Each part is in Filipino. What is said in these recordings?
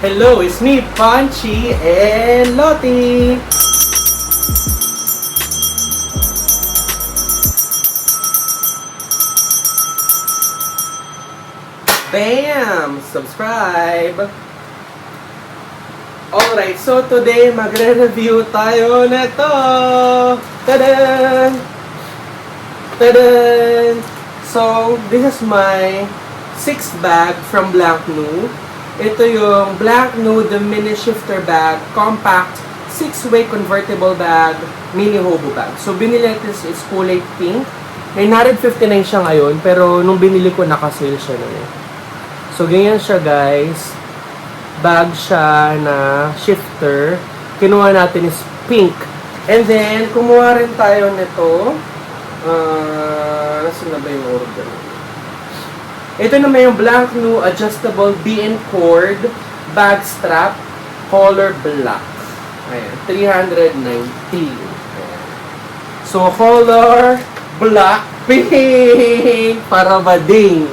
Hello, it's me, Punchy and Lottie. Bam! Subscribe! Alright, so today magre-review tayo nito. Tadan! Tadan! So, this is my 6th bag from Blanknu. Ito yung Blanknu The Mini Shifter Bag Compact 6-way convertible bag, mini hobo bag. So, binili natin is kulay pink. May 959 siya ngayon, pero nung binili ko, naka-sale siya nun eh. So, ganyan siya guys. Bag siya na shifter. Kinuha natin is pink. And then, kumuha rin tayo nito. Nasaan na ba yung order? Ito naman yung Blanknu Adjustable BN Cord Bag Strap Color Black. Ayan, 319. Ayan. So, color black, pink, para bading.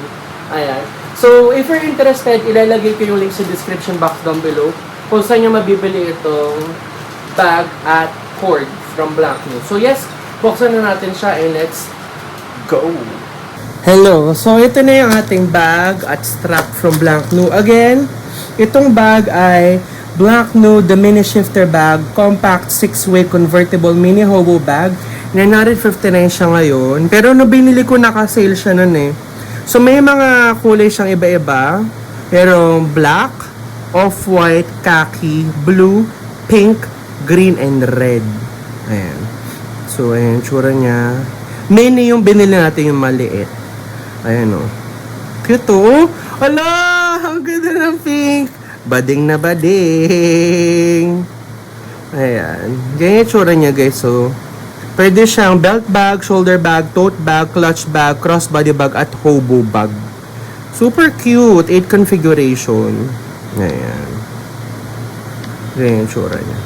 Ayan. So, if you're interested, ilalagay ko yung link sa description box down below kung saan nyo mabibili itong bag at cord from Blanknu. So, yes, buksan na natin siya and let's go! Hello! So, ito na yung ating bag at strap from Blanknu. Again, itong bag ay Blanknu The Mini Shifter Bag Compact 6-way Convertible Mini Hobo Bag. 959 siya ngayon. Pero no binili ko, naka-sale siya nun eh. So, may mga kulay siyang iba-iba. Pero black, off-white, khaki, blue, pink, green, and red. Ayan. So, ayan, tsura niya. Mini yung binili natin yung maliit. Ayan o. Cute o. Ala! Ang ganda ng pink. Bading na bading. Ayan. Ganyan yung tsura niya guys. So, pwede siyang belt bag, shoulder bag, tote bag, clutch bag, crossbody bag, at hobo bag. Super cute. 8 configuration. Ayan. Ganyan yung tsura niya.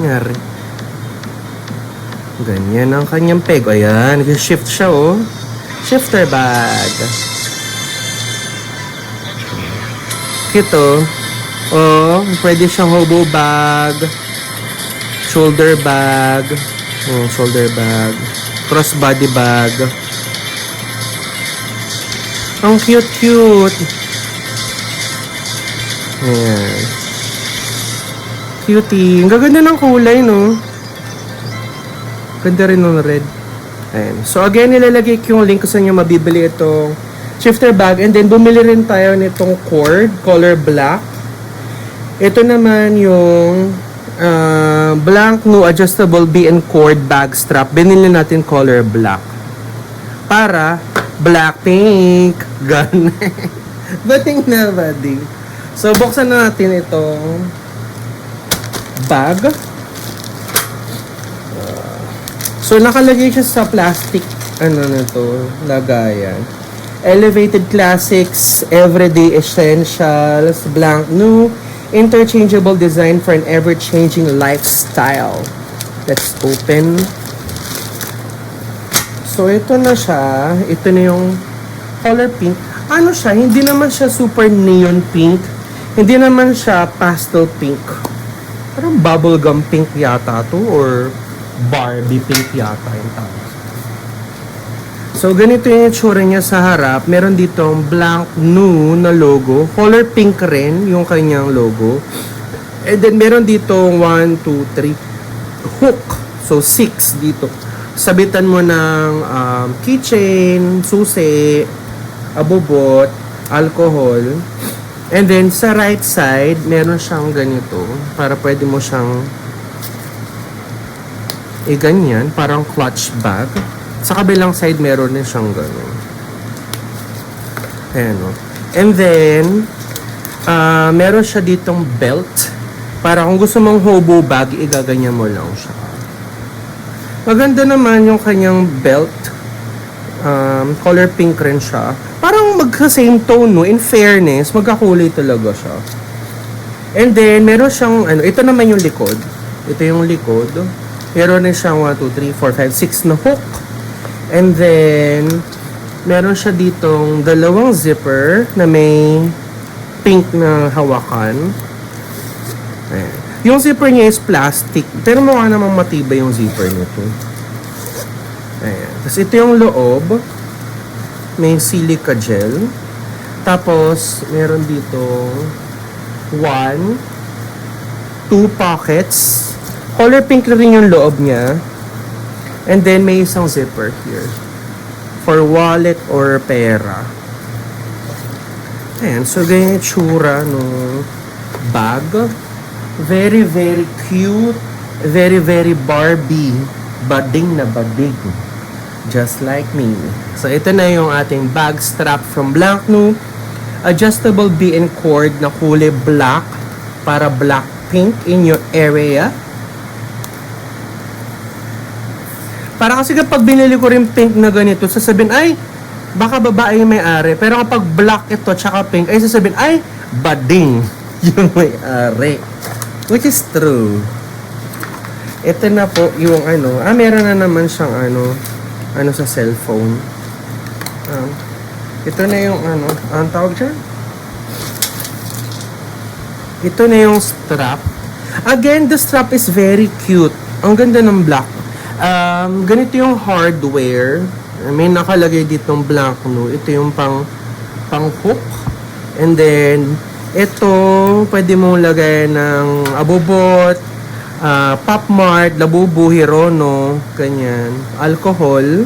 Ngari. Ganyan ang kanyang peg. Ayan. Nag-shift siya oh. Shifter bag. Cute oh. Oh, pwede siyang hobo bag. Shoulder bag. Oh, shoulder bag. Crossbody bag. Ang cute-cute. Ayan. Cutie. Ang gaganda ng kulay, no? Ganda rin ng red. Ayan. So, again, nilalagay ko yung link kung saan nyo mabibili itong shifter bag. And then, bumili rin tayo nitong cord, color black. Ito naman yung Blanknu Adjustable BN Cord Bag Strap. Binili natin color black. Para Blackpink. Gan. Bating na bading. So, buksan na natin itong bag. So, nakalagay siya sa plastic, ano na to, lagayan. Elevated Classics, Everyday Essentials, Blanknu, interchangeable design for an ever-changing lifestyle. Let's open. So, ito na siya. Ito na yung color pink. Ano siya? Hindi naman siya super neon pink. Hindi naman siya pastel pink. Parang bubblegum pink yata to or Barbie pink yata yung tawag. So, ganito yung itsura niya sa harap. Meron ditong Blanknu na logo. Color pink rin yung kanyang logo. And then, meron ditong 1, 2, 3 hook. So, 6 dito. Sabitan mo ng keychain, susi, abobot, alcohol. And then, sa right side, meron siyang ganito. Para pwede mo siyang ganyan, parang clutch bag. Sa kabilang side, meron din siyang gano'n. Ayan o. And then, meron siya ditong belt. Para kung gusto mong hobo bag, igaganyan mo lang siya. Maganda naman yung kanyang belt. Color pink rin siya. Parang magka-same tone, no? In fairness, magkakulay talaga siya. And then, meron siyang, ito naman yung likod. Ito yung likod. Meron din siyang 1, 2, 3, 4, 5, 6 na hook. And then, meron siya ditong dalawang zipper na may pink na hawakan. Ayan. Yung zipper niya is plastic, pero mukha namang matibay yung zipper nito. Ayan. Tapos ito yung loob. May silica gel. Tapos, meron dito 1, 2 pockets. Color pink na rin yung loob niya. And then, may isang zipper here. For wallet or pera. Ayan. So, ganyan yung tsura ng bag. Very, very cute. Very, very Barbie. Bading na bading. Just like me. So, ito na yung ating bag strap from Blanknu. Adjustable BN cord na kulay black para black pink in your area. Para kasi kapag binili ko rin pink na ganito, sasabihin, ay, baka babae yung may-ari. Pero kapag black ito, tsaka pink, ay sasabihin, ay, bading yung may-ari. Which is true. Ito na po yung meron na naman siyang sa cellphone. Ito na yung ang tawag dyan? Ito na yung strap. Again, the strap is very cute. Ang ganda ng black. Ganito yung hardware. May nakalagay ditong Blanknu. Ito yung pang hook. And then, ito, pwede mong lagay ng abubot, Pop Mart, Labubu, Hirono, ganyan, alcohol.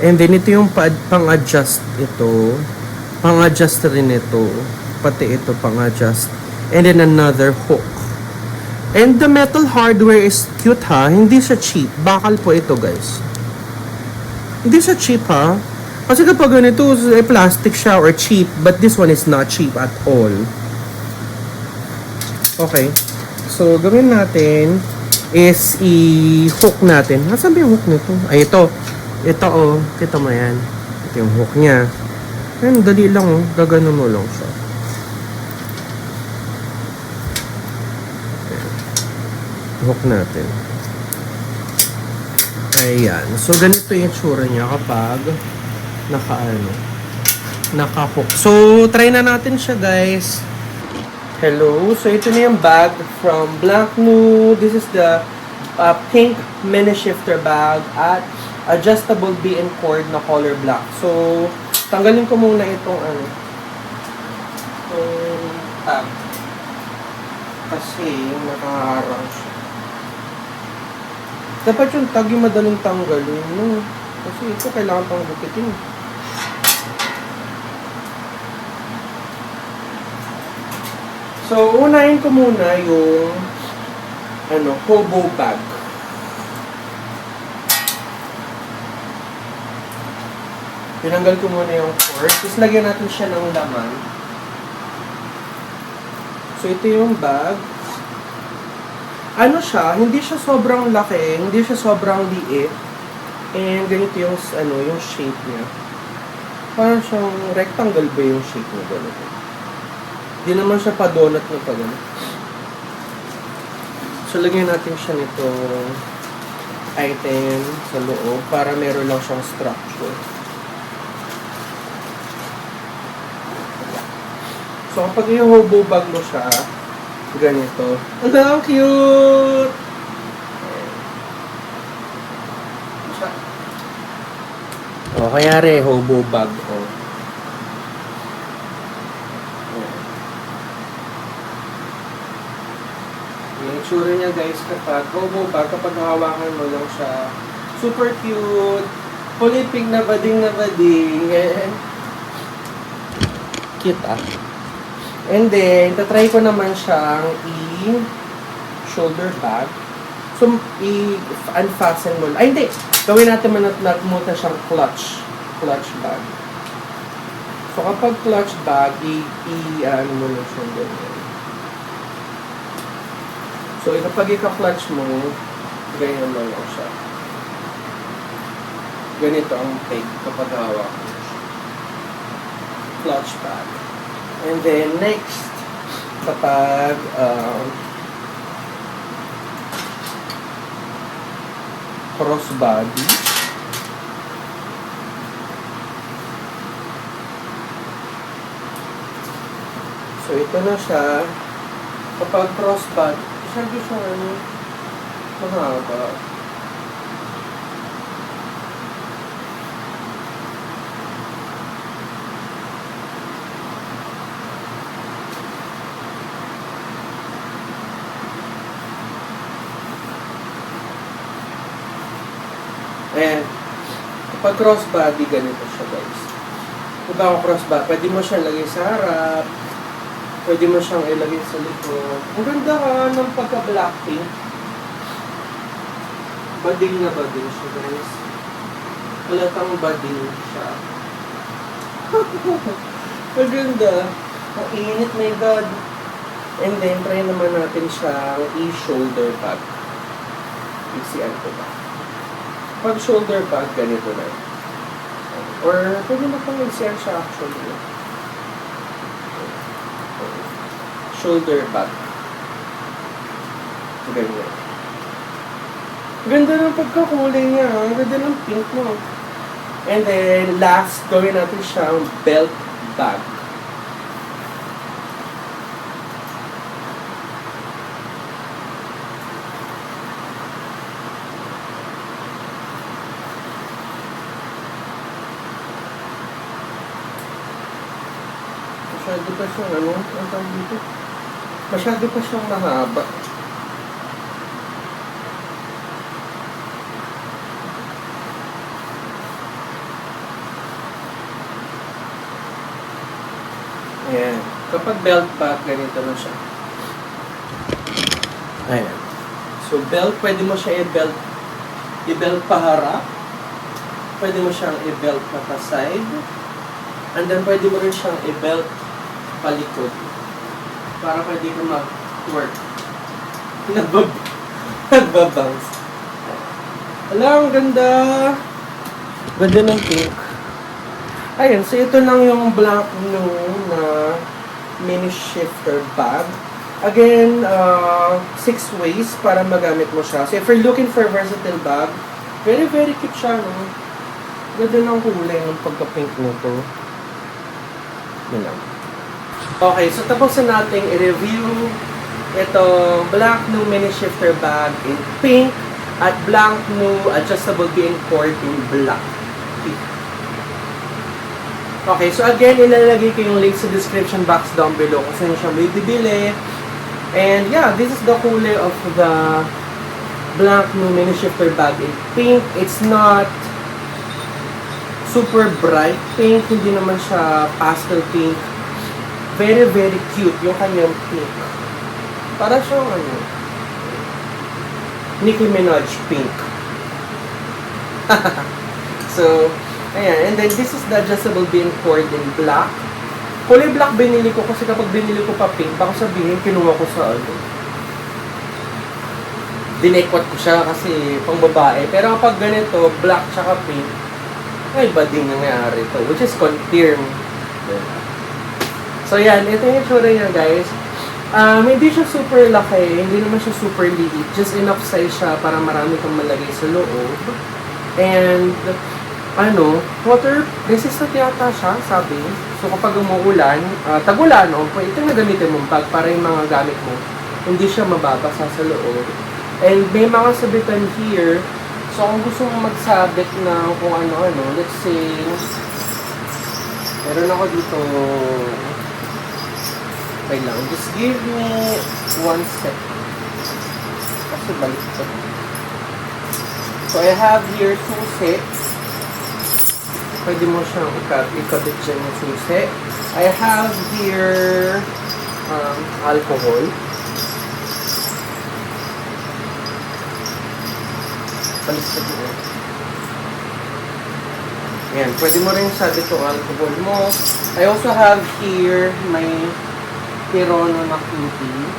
And then, ito yung pang-adjust ito. Pang-adjust rin ito. Pati ito pang-adjust. And then, another hook. And the metal hardware is cute ha. Hindi siya cheap. Bakal po ito guys. Hindi siya cheap ha. Kasi kapag ganito, plastic siya or cheap. But this one is not cheap at all. Okay. So, gawin natin is i-hook natin. Nasaan ba yung hook nito? Ay, ito. Ito oh. Kita mo yan. Ito yung hook niya. Ayan, dali lang oh. Gagano mo lang siya. Hook natin. Ayan. So, ganito yung tsura niya kapag naka-hook. So, try na natin siya, guys. Hello. So, ito na yung bag from Blanknu. This is the pink mini shifter bag at adjustable BN cord na color black. So, tanggalin ko muna itong itong tag. Kasi, nakaharang siya. Dapat yung tag yung madaling tanggalin, no? Kasi ito kailangan pang gupitin. So, unahin ko muna yung hobo bag. Tinanggal ko muna yung cord. Tapos lagyan natin siya ng laman. So, ito yung bag. Siya, hindi siya sobrang laki, hindi siya sobrang liit. And ganito yung yung shape niya. Parang siyang rectangle ba yung shape niya ganito. Hindi naman siya pa-donut na pa-donut. So, lagyan natin siya nitong item sa loob para meron lang siyang structure. So, kapag yung hobo bag mo siya, ganito. Ang cute! O, kayari, hobo bag. O. Yung itsura niya, guys, kapag hobo bag, kapag hawakan mo lang siya, super cute! Kulay pink na bading na bading. Cute ah. And then, tatry ko naman siyang i-shoulder bag. So, i-unfasten mo. Ay, hindi! Gawin natin muna siyang clutch bag. So, kapag clutch bag, i-ano mo na siyang ganyan. So, kapag i-clutch mo, ganyan mo lang siya. Ganito ang peg kapag hawak mo siya. Clutch bag. And then, next, kapag crossbody, So, ito na siya. Kapag crossbody, masyado siya mahaba. Ayan. Kapag crossbody, ganito siya, guys. Diba ako crossbody, pwede mo siya lagay sa harap, pwede mo siyang ilagay sa likod. Ang ganda ng pagka-blackpink. Bading na bading siya, guys. Halatang bading siya. Ang ganda. Ang init, my God. And then, try naman natin siya i-shoulder bag. Isian ko ba? Pag shoulder bag, ganito na. Or, pwede na pang isian siya actually. Shoulder bag. Ganyan. Ganda ng pagkakulay niya. Ang ganda ng pink mo. And then, last, gawin natin siyang belt bag. Masyado pa siyang ang tawag dito? Masyado pa siyang mahaba. Ayan. Kapag belt bag, ganito na siya. Ayan. So, belt, pwede mo siya i-belt paharap. Pwede mo siyang i-belt pa side. And then, pwede mo rin siyang i-belt palikod. Para pwede ka mag-work. Nagbabounce. Alam, ang ganda. Ganda ng pink. Ayan, so ito lang yung black na mini shifter bag. Again, 6 ways para magamit mo siya. So if you're looking for a versatile bag, very, very cute siya, no? Ganda ng kulay ng pagka-pink nito. Yun lang. Okay, so tapos na nating i-review ito black new mini shifter bag in pink at black new adjustable being cord in black. Okay, so again, ilalagay ko yung link sa description box down below kung saan siya may bibili. And yeah, this is the kulay of the black new mini shifter bag in pink. It's not super bright pink, hindi naman siya pastel pink. Very, very cute yung kanyang pink. Para siyang Nicki Minaj pink. So, ayan. And then, this is the adjustable bean cord in black. Kulay black binili ko kasi kapag binili ko pa pink, baka sabihin, kinuha ko sa dinekot ko siya kasi pang babae. Pero kapag ganito, black tsaka pink, ay bading nangyari ito. Which is confirmed. So, yan. Ito yung itsura niya, guys. Hindi siya super laki. Hindi naman siya super liit. Just enough size siya para marami kang malagay sa loob. And, water resistant yata siya, sabi. So, kapag umuulan, tag-ulan, ito na gamitin mong bag para yung mga gamit mo. Hindi siya mababasa sa loob. And, may mga sabitan here. So, kung gusto mong magsabit na kung ano-ano, let's say, meron ako dito, okay lang, just give me 1 second. Kasi balik ko. So, I have here susi. Pwede mo siyang ikabit dyan yung susi. I have here alcohol. Balik ko dito. Ayan, pwede mo rin sabit yung alcohol mo. I also have here my Pirono na cutie.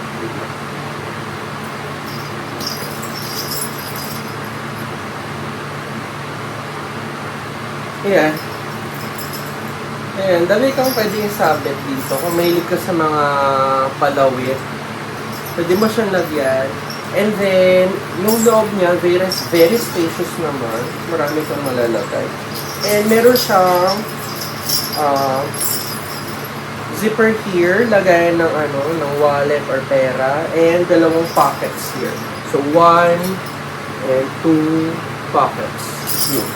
Ayan. Ayan, dami kang pwedeng sabit dito. Kung mahilig ka sa mga palawit, pwede mo siyang lagyan. And then, yung loob niya, very spacious naman. Marami kang malalagay. And meron siyang zipper here, lagayan ng ng wallet or pera, and dalawang pockets here. So, 1 and 2 pockets. Yun.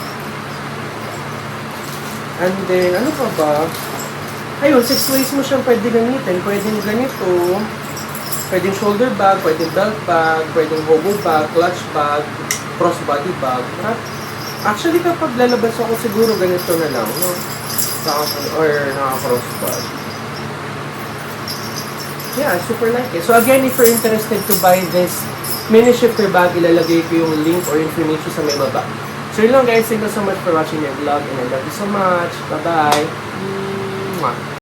And then, ano pa ba? Ayun, 6 ways mo siyang pwede gamitin. Pwedeng ganito, pwedeng shoulder bag, pwedeng belt bag, pwedeng hobo bag, clutch bag, crossbody bag. Actually, kapag lalabas ako siguro ganito na lang, no? Or naka-cross bag. Yeah, I super like it. So again, if you're interested to buy this mini shifter bag, ilalagay ko yung link or information sa may baba. So yun lang guys, thank you so much for watching my vlog and I love you so much. Bye-bye. Mwah.